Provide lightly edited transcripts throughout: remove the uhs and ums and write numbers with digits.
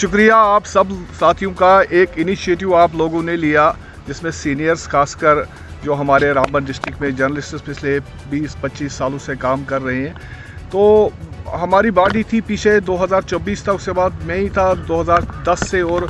शुक्रिया आप सब साथियों का। एक इनिशिएटिव आप लोगों ने लिया जिसमें सीनियर्स खासकर जो हमारे रामबन डिस्ट्रिक्ट में जर्नलिस्ट पिछले 20-25 सालों से काम कर रहे हैं, तो हमारी बॉडी थी पीछे 2024 तक, उसके बाद मैं ही था 2010 से और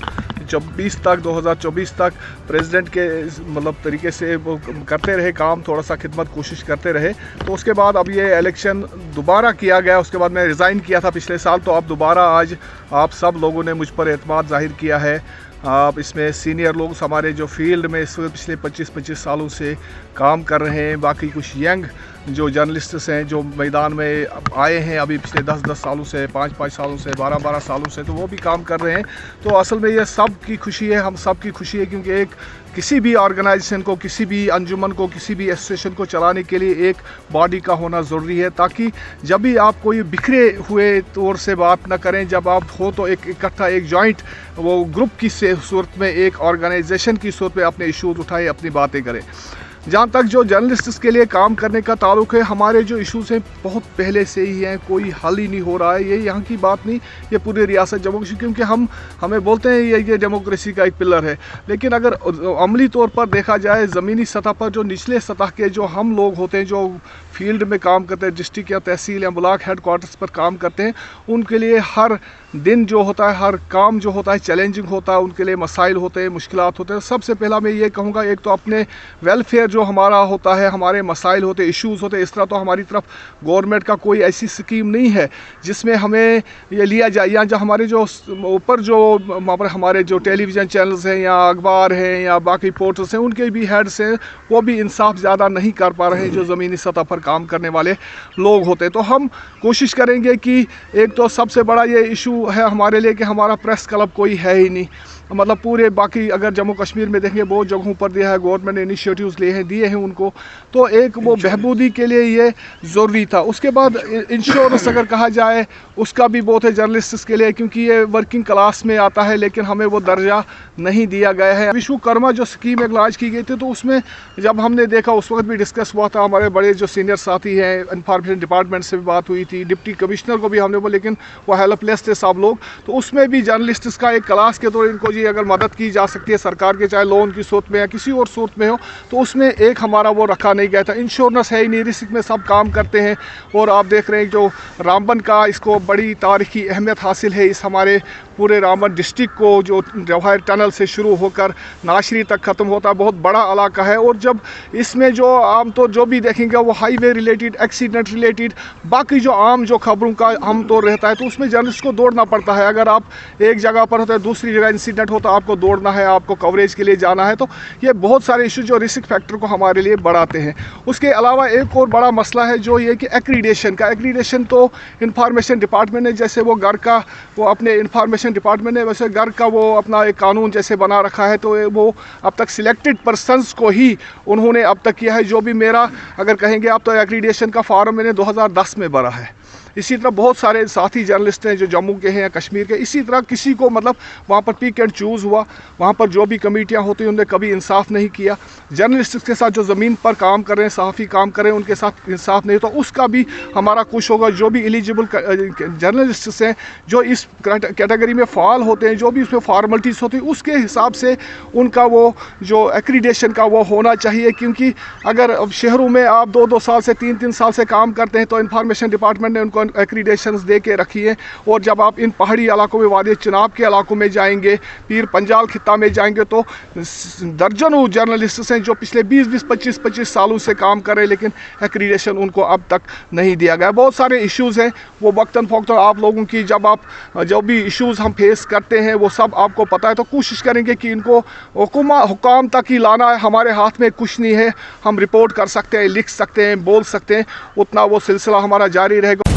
2024 तक प्रेसिडेंट के मतलब तरीके से वो करते रहे काम, थोड़ा सा खिदमत कोशिश करते रहे। तो उसके बाद अब ये इलेक्शन दोबारा किया गया, उसके बाद मैं रिज़ाइन किया था पिछले साल, तो अब दोबारा आज आप सब लोगों ने मुझ पर एतमाद ज़ाहिर किया है। आप इसमें सीनियर लोग हमारे जो फील्ड में इस पिछले 25 सालों से काम कर रहे हैं, बाकी कुछ यंग जो जर्नलिस्ट्स हैं जो मैदान में आए हैं अभी पिछले 10 सालों से, 5 सालों से, 12 सालों से, तो वो भी काम कर रहे हैं। तो असल में ये सब की खुशी है, हम सब की खुशी है, क्योंकि एक किसी भी ऑर्गेनाइजेशन को, किसी भी अंजुमन को, किसी भी एसोसिएशन को चलाने के लिए एक बॉडी का होना ज़रूरी है, ताकि जब भी आप कोई बिखरे हुए तौर से बात ना करें, जब आप हो तो एक इकट्ठा एक जॉइंट वो ग्रुप की सूरत में, एक ऑर्गेनाइजेशन की सूरत में अपने इशूज़ उठाएं, अपनी बातें करें। जहाँ तक जो जर्नलिस्ट्स के लिए काम करने का ताल्लुक़ है, हमारे जो इश्यूज़ हैं बहुत पहले से ही हैं, कोई हल ही नहीं हो रहा है। ये यहाँ की बात नहीं, ये पूरी रियासत जम्मू कश्मीर, क्योंकि हमें बोलते हैं ये डेमोक्रेसी का एक पिलर है, लेकिन अगर अमली तौर पर देखा जाए, ज़मीनी सतह पर जो निचले सतह के जो हम लोग होते हैं, जो फील्ड में काम करते हैं, डिस्ट्रिक्ट या तहसील या ब्लॉक हेडक्वार्टर्स पर काम करते हैं, उनके लिए हर दिन जो होता है, हर काम जो होता है चैलेंजिंग होता है, उनके लिए मसाइल होते हैं, मुश्किलात होते हैं। सबसे पहला मैं ये कहूँगा, एक तो अपने वेलफेयर जो हमारा होता है, हमारे मसाइल होते, इश्यूज़ होते, इस तरह तो हमारी तरफ गवर्नमेंट का कोई ऐसी स्कीम नहीं है जिसमें हमें ये लिया जाए, या जो हमारे जो ऊपर जो हमारे जो टेलीविज़न चैनल्स हैं या अखबार हैं या बाकी पोर्टल्स हैं, उनके भी हेड्स हैं, वो भी इंसाफ ज़्यादा नहीं कर पा रहे हैं जो ज़मीनी सतह पर काम करने वाले लोग होते। तो हम कोशिश करेंगे कि एक तो सबसे बड़ा ये इशू है हमारे लिए कि हमारा प्रेस क्लब कोई है ही नहीं, मतलब पूरे बाकी अगर जम्मू कश्मीर में देखेंगे बहुत जगहों पर दिया है, गवर्नमेंट ने इनिशिएटिव्स दिए हैं उनको, तो एक वो बहबूदी के लिए ये ज़रूरी था। उसके बाद इंश्योरेंस अगर कहा जाए, उसका भी बहुत है जर्नलिस्ट्स के लिए, क्योंकि ये वर्किंग क्लास में आता है, लेकिन हमें वो दर्जा नहीं दिया गया है। विश्वकर्मा जो स्कीम एक लॉन्च की गई थी, तो उसमें जब हमने देखा, उस वक्त भी डिस्कस हुआ था, हमारे बड़े जो सीनियर साथी हैं, इंफॉर्मेशन डिपार्टमेंट से भी बात हुई थी, डिप्टी कमिश्नर को भी हमने बोला, लेकिन वो हेल्पलेस थे सब लोग। तो उसमें भी जर्नलिस्ट्स का एक क्लास के तौर इनको अगर मदद की जा सकती है सरकार के, चाहे लोन की सूरत में या किसी और सूरत में हो, तो उसमें एक हमारा वो रखा नहीं गया था। इंश्योरेंस है ही नहीं, रिस्क में सब काम करते हैं। और आप देख रहे हैं जो रामबन का, इसको बड़ी तारीखी अहमियत हासिल है, इस हमारे पूरे रामबन डिस्ट्रिक्ट को जो जवाहर टनल से शुरू होकर नाशरी तक ख़त्म होता है, बहुत बड़ा इलाका है। और जब इसमें जो आमतौर जो भी देखेंगे वो हाईवे रिलेटेड, एक्सीडेंट रिलेटेड, बाकी जो आम जो खबरों का आमतौर रहता है, तो उसमें जर्नलिस्ट को दौड़ना पड़ता है। अगर आप एक जगह पर होता है, दूसरी जगह इंसिडेंट होता है, आपको दौड़ना है, आपको कवरेज के लिए जाना है, तो ये बहुत सारे इशू जो रिस्क फैक्टर को हमारे लिए बढ़ाते हैं। उसके अलावा एक और बड़ा मसला है जो ये कि एक्रीडेशन का। एक्रीडेशन तो इंफॉर्मेशन डिपार्टमेंट ने, जैसे वो घर का वो अपने इंफॉर्मेशन डिपार्टमेंट ने वैसे घर का वो अपना एक कानून जैसे बना रखा है, तो वो अब तक सिलेक्टेड पर्सनस को ही उन्होंने अब तक किया है। जो भी मेरा अगर कहेंगे आप, तो एक्रीडेशन का फॉर्म मैंने 2010 में भरा है। इसी तरह बहुत सारे साथी जर्नलिस्ट हैं जो जम्मू के हैं या कश्मीर के, इसी तरह किसी को मतलब वहाँ पर पिक एंड चूज़ हुआ, वहाँ पर जो भी कमेटियाँ होती हैं उन्होंने कभी इंसाफ नहीं किया। जर्नलिस्ट के साथ जो ज़मीन पर काम कर रहे हैं, सहाफ़ी काम कर रहे हैं, उनके साथ इंसाफ नहीं, तो उसका भी हमारा कुछ होगा। जो भी एलिजिबल जर्नलिस्ट हैं, जो इस कैटेगरी में फ़ाल होते हैं, जो भी उसमें फॉर्मलिटीज़ होती हैं, उसके हिसाब से उनका वो जो एक्रीडेशन का वो होना चाहिए। क्योंकि अगर शहरों में आप 2-2 साल से 3-3 साल से काम करते हैं, तो इंफॉर्मेशन डिपार्टमेंट ने उनको एक्रीडेशंस दे के रखी है। और जब आप इन पहाड़ी इलाकों में, वादी चिनाब के इलाकों में जाएंगे, पीर पंजाल खित्ता में जाएंगे, तो दर्जनों जर्नलिस्ट हैं जो पिछले 20-25 सालों से काम कर रहे हैं, लेकिन एक्रीडेशन उनको अब तक नहीं दिया गया। बहुत सारे इश्यूज़ हैं, वो वक्तन फ़ौक्तन आप लोगों की जो भी इश्यूज़ हम फेस करते हैं वो सब आपको पता है। तो कोशिश करेंगे कि इनको हुकाम तक ही लाना है। हमारे हाथ में कुछ नहीं है, हम रिपोर्ट कर सकते हैं, लिख सकते हैं, बोल सकते हैं, उतना वो सिलसिला हमारा जारी रहेगा।